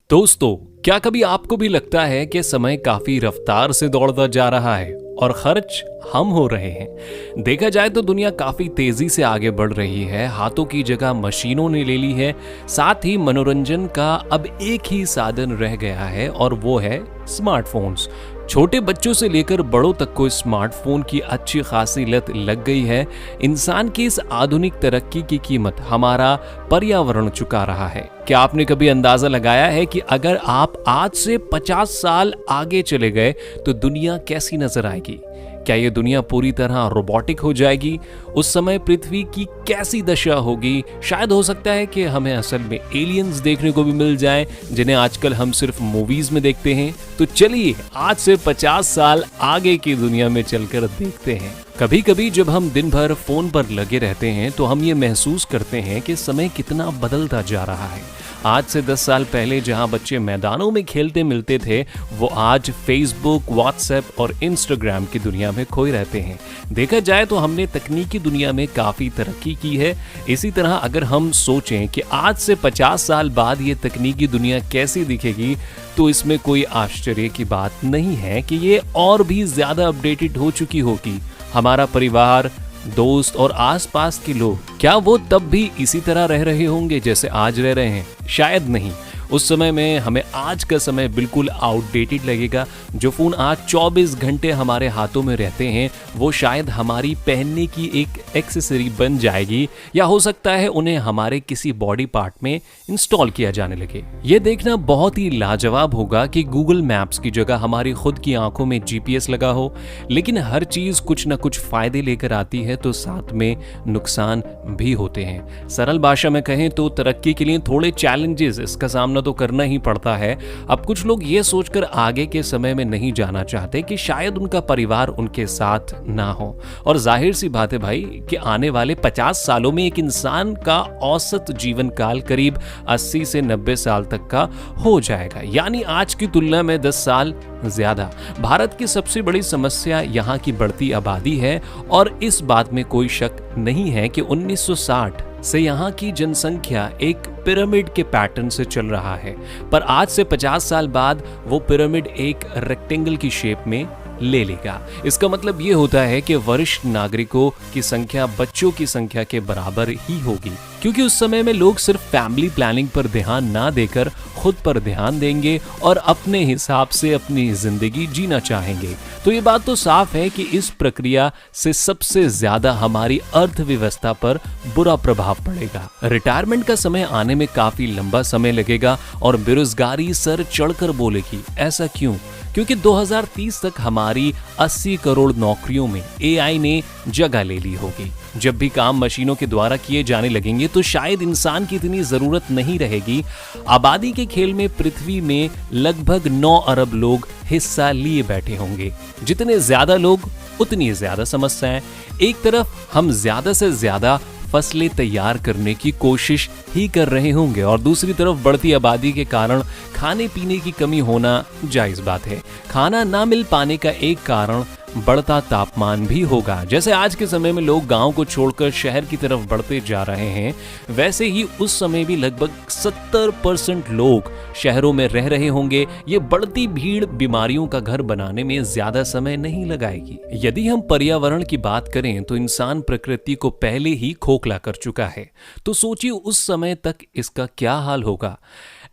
दोस्तों, क्या कभी आपको भी लगता है कि समय काफी रफ्तार से दौड़ता जा रहा है और खर्च हम हो रहे हैं? देखा जाए तो दुनिया काफी तेजी से आगे बढ़ रही है। हाथों की जगह मशीनों ने ले ली है। साथ ही मनोरंजन का अब एक ही साधन रह गया है और वो है स्मार्टफोन्स। छोटे बच्चों से लेकर बड़ों तक को स्मार्टफोन की अच्छी खासी लत लग गई है। इंसान की इस आधुनिक तरक्की की कीमत हमारा पर्यावरण चुका रहा है। क्या आपने कभी अंदाजा लगाया है कि अगर आप आज से 50 साल आगे चले गए तो दुनिया कैसी नजर आएगी? क्या ये दुनिया पूरी तरह रोबोटिक हो जाएगी? उस समय पृथ्वी की कैसी दशा होगी? शायद हो सकता है कि हमें असल में एलियंस देखने को भी मिल जाएं, जिन्हें आजकल हम सिर्फ मूवीज में देखते हैं। तो चलिए आज से 50 साल आगे की दुनिया में चलकर देखते हैं। कभी कभी जब हम दिन भर फोन पर लगे रहते हैं तो हम ये महसूस करते हैं कि समय कितना बदलता जा रहा है। आज से 10 साल पहले जहां बच्चे मैदानों में खेलते मिलते थे, वो आज फेसबुक, व्हाट्सएप और इंस्टाग्राम की दुनिया में खोए रहते हैं। देखा जाए तो हमने तकनीकी दुनिया में काफी तरक्की की है। इसी तरह अगर हम सोचें कि आज से 50 साल बाद ये तकनीकी दुनिया कैसी दिखेगी, तो इसमें कोई आश्चर्य की बात नहीं है कि ये और भी ज्यादा अपडेटेड हो चुकी होगी। हमारा परिवार, दोस्त और आसपास के लोग, क्या वो तब भी इसी तरह रह रहे होंगे जैसे आज रह रहे हैं? शायद नहीं। उस समय में हमें आज का समय बिल्कुल आउटडेटेड लगेगा। जो फोन आज 24 घंटे हमारे हाथों में रहते हैं, वो शायद हमारी पहनने की एक एक्सेसरी बन जाएगी, या हो सकता है उन्हें हमारे किसी बॉडी पार्ट में इंस्टॉल किया जाने लगे। ये देखना बहुत ही लाजवाब होगा कि गूगल मैप्स की जगह हमारी खुद की आंखों में जीपीएस लगा हो। लेकिन हर चीज कुछ न कुछ फायदे लेकर आती है तो साथ में नुकसान भी होते हैं। सरल भाषा में कहें तो तरक्की के लिए थोड़े चैलेंजेस इसका सामना तो करना ही पड़ता है। अब कुछ लोग ये सोचकर आगे के समय में नहीं जाना चाहते कि शायद उनका परिवार उनके साथ ना हो। और जाहिर सी बात है भाई कि आने वाले 50 सालों में एक इंसान का औसत जीवन काल करीब 80 से 90 साल तक का हो जाएगा, यानी आज की तुलना में 10 साल ज्यादा। भारत की सबसे बड़ी समस्या यहाँ की बढ़ती आबादी है और इस बात में कोई शक नहीं है कि 1960 से यहाँ की जनसंख्या एक पिरामिड के पैटर्न से चल रहा है, पर आज से 50 साल बाद वो पिरामिड एक रेक्टेंगल की शेप में ले लेगा। इसका मतलब ये होता है कि वरिष्ठ नागरिकों की संख्या बच्चों की संख्या के बराबर ही होगी, क्योंकि उस समय में लोग सिर्फ फैमिली प्लानिंग पर ध्यान ना देकर खुद पर ध्यान देंगे और अपने हिसाब से अपनी जिंदगी जीना चाहेंगे। तो ये बात तो साफ है कि इस प्रक्रिया से सबसे ज्यादा हमारी अर्थव्यवस्था पर बुरा प्रभाव पड़ेगा। रिटायरमेंट का समय आने में काफी लंबा समय लगेगा और बेरोजगारी सर चढ़कर बोलेगी। ऐसा क्यों? क्योंकि 2030 तक हमारी 80 करोड़ नौकरियों में एआई ने जगह ले ली होगी। जब भी काम मशीनों के द्वारा किए जाने लगेंगे तो शायद इंसान की इतनी जरूरत नहीं रहेगी। आबादी के खेल में पृथ्वी में लगभग 9 अरब लोग हिस्सा लिए बैठे होंगे। जितने ज्यादा लोग उतनी ज्यादा समस्याएं। एक तरफ हम ज्यादा से ज्यादा फसलें तैयार करने की कोशिश ही कर रहे होंगे और दूसरी तरफ बढ़ती आबादी के कारण खाने पीने की कमी होना जायज बात है। खाना ना मिल पाने का एक कारण बढ़ता तापमान भी होगा। जैसे आज के समय में लोग गांव को छोड़कर शहर की तरफ बढ़ते जा रहे हैं, वैसे ही उस समय भी लगभग 70% लोग शहरों में रह रहे होंगे। ये बढ़ती भीड़ बीमारियों का घर बनाने में ज्यादा समय नहीं लगाएगी। यदि हम पर्यावरण की बात करें तो इंसान प्रकृति को पहले ही खोखला कर चुका है, तो सोचिए उस समय तक इसका क्या हाल होगा।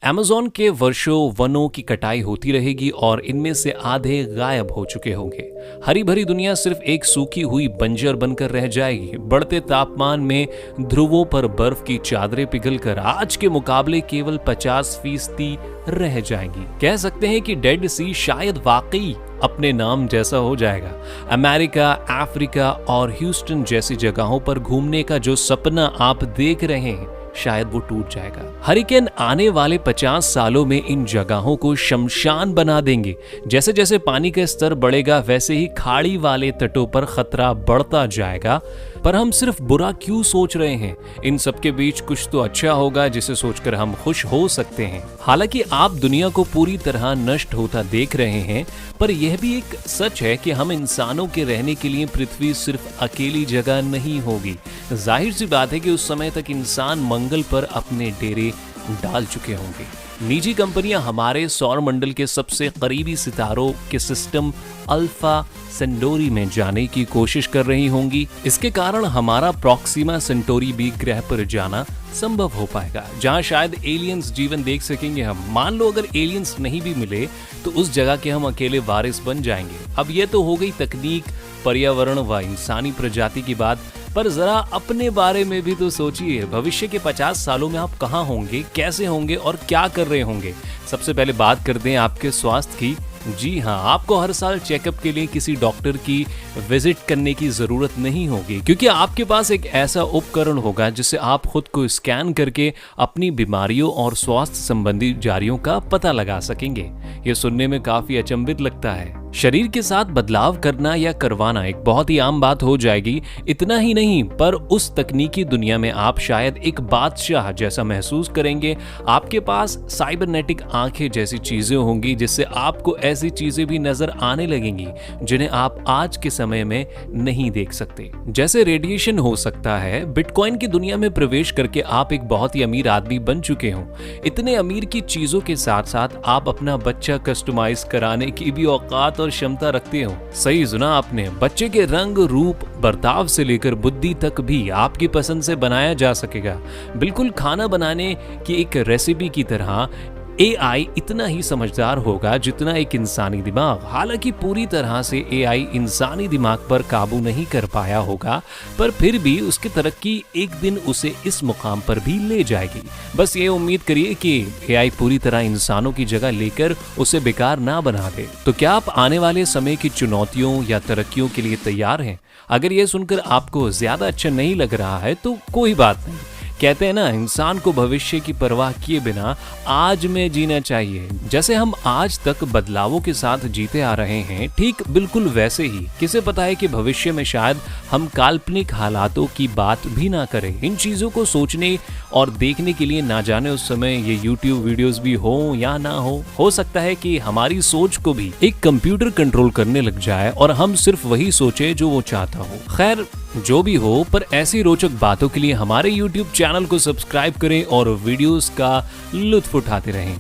अमेज़न के वर्षों वनों की कटाई होती रहेगी और इनमें से आधे गायब हो चुके होंगे। हरी भरी दुनिया सिर्फ एक सूखी हुई बंजर बनकर रह जाएगी। बढ़ते तापमान में ध्रुवों पर बर्फ की चादरें पिघलकर आज के मुकाबले केवल 50% रह जाएंगी। कह सकते हैं कि डेड सी शायद वाकई अपने नाम जैसा हो जाएगा। अमेरिका, अफ्रीका और ह्यूस्टन जैसी जगहों पर घूमने का जो सपना आप देख रहे हैं, शायद वो टूट जाएगा। हरिकेन आने वाले 50 सालों में इन जगहों को शमशान बना देंगे। जैसे जैसे पानी का स्तर बढ़ेगा वैसे ही खाड़ी वाले तटों पर खतरा बढ़ता जाएगा। पर हम सिर्फ बुरा क्यों सोच रहे हैं? इन सबके बीच कुछ तो अच्छा होगा जिसे सोचकर हम खुश हो सकते हैं। हालांकि आप दुनिया को पूरी तरह नष्ट होता देख रहे हैं, पर यह भी एक सच है कि हम इंसानों के रहने के लिए पृथ्वी सिर्फ अकेली जगह नहीं होगी। जाहिर सी बात है कि उस समय तक इंसान मंगल पर अपने डेरे डाल चुके होंगे। निजी कंपनियां हमारे सौर मंडल के सबसे करीबी सितारों के सिस्टम अल्फा सेंटोरी में जाने की कोशिश कर रही होंगी। इसके कारण हमारा प्रॉक्सिमा सेंटोरी बी ग्रह पर जाना संभव हो पाएगा, जहां शायद एलियंस जीवन देख सकेंगे हम। मान लो अगर एलियंस नहीं भी मिले तो उस जगह के हम अकेले वारिस बन जाएंगे। अब ये तो हो गई तकनीक, पर्यावरण व इंसानी प्रजाति की बात, पर जरा अपने बारे में भी तो सोचिए। भविष्य के 50 सालों में आप कहाँ होंगे, कैसे होंगे और क्या कर रहे होंगे? सबसे पहले बात करते हैं आपके स्वास्थ्य की। जी हाँ, आपको हर साल चेकअप के लिए किसी डॉक्टर की विजिट करने की जरूरत नहीं होगी, क्योंकि आपके पास एक ऐसा उपकरण होगा जिससे आप खुद को स्कैन करके अपनी बीमारियों और स्वास्थ्य संबंधी जारियों का पता लगा सकेंगे। ये सुनने में काफी अचंभित लगता है। शरीर के साथ बदलाव करना या करवाना एक बहुत ही आम बात हो जाएगी। इतना ही नहीं, पर उस तकनीकी दुनिया में आप शायद एक बादशाह जैसा महसूस करेंगे। आपके पास साइबरनेटिक आंखें जैसी चीजें होंगी, जिससे आपको ऐसी चीजें भी नजर आने लगेंगी जिन्हें आप आज के समय में नहीं देख सकते। जैसे रेडिएशन हो सकता है। बिटकॉइन की दुनिया में प्रवेश करके आप एक बहुत ही अमीर आदमी बन चुके हो। इतने अमीर की चीजों के साथ साथ आप अपना बच्चा कस्टमाइज कराने की भी औकात और क्षमता रखते हो। सही सुना आपने, बच्चे के रंग, रूप, बर्ताव से लेकर बुद्धि तक भी आपकी पसंद से बनाया जा सकेगा। बिल्कुल खाना बनाने की एक रेसिपी की तरह एआई इतना ही समझदार होगा जितना एक इंसानी दिमाग। हालांकि पूरी तरह से एआई इंसानी दिमाग पर काबू नहीं कर पाया होगा, पर फिर भी उसकी तरक्की एक दिन उसे इस मुकाम पर भी ले जाएगी। बस ये उम्मीद करिए कि एआई पूरी तरह इंसानों की जगह लेकर उसे बेकार ना बना दे। तो क्या आप आने वाले समय की चुनौतियों या तरक्कियों के लिए तैयार हैं? अगर ये सुनकर आपको ज्यादा अच्छा नहीं लग रहा है तो कोई बात नहीं। कहते हैं ना, इंसान को भविष्य की परवाह किए बिना आज में जीना चाहिए। जैसे हम आज तक बदलावों के साथ जीते आ रहे हैं, ठीक बिल्कुल वैसे ही किसे पता है कि भविष्य में शायद हम काल्पनिक हालातों की बात भी ना करें। इन चीजों को सोचने और देखने के लिए ना जाने उस समय ये YouTube वीडियोस भी हो या ना हो सकता है कि हमारी सोच को भी एक कंप्यूटर कंट्रोल करने लग जाए और हम सिर्फ वही सोचे जो वो चाहता हो। खैर, जो भी हो, पर ऐसी रोचक बातों के लिए हमारे YouTube चैनल को सब्सक्राइब करें और वीडियोस का लुत्फ उठाते रहें।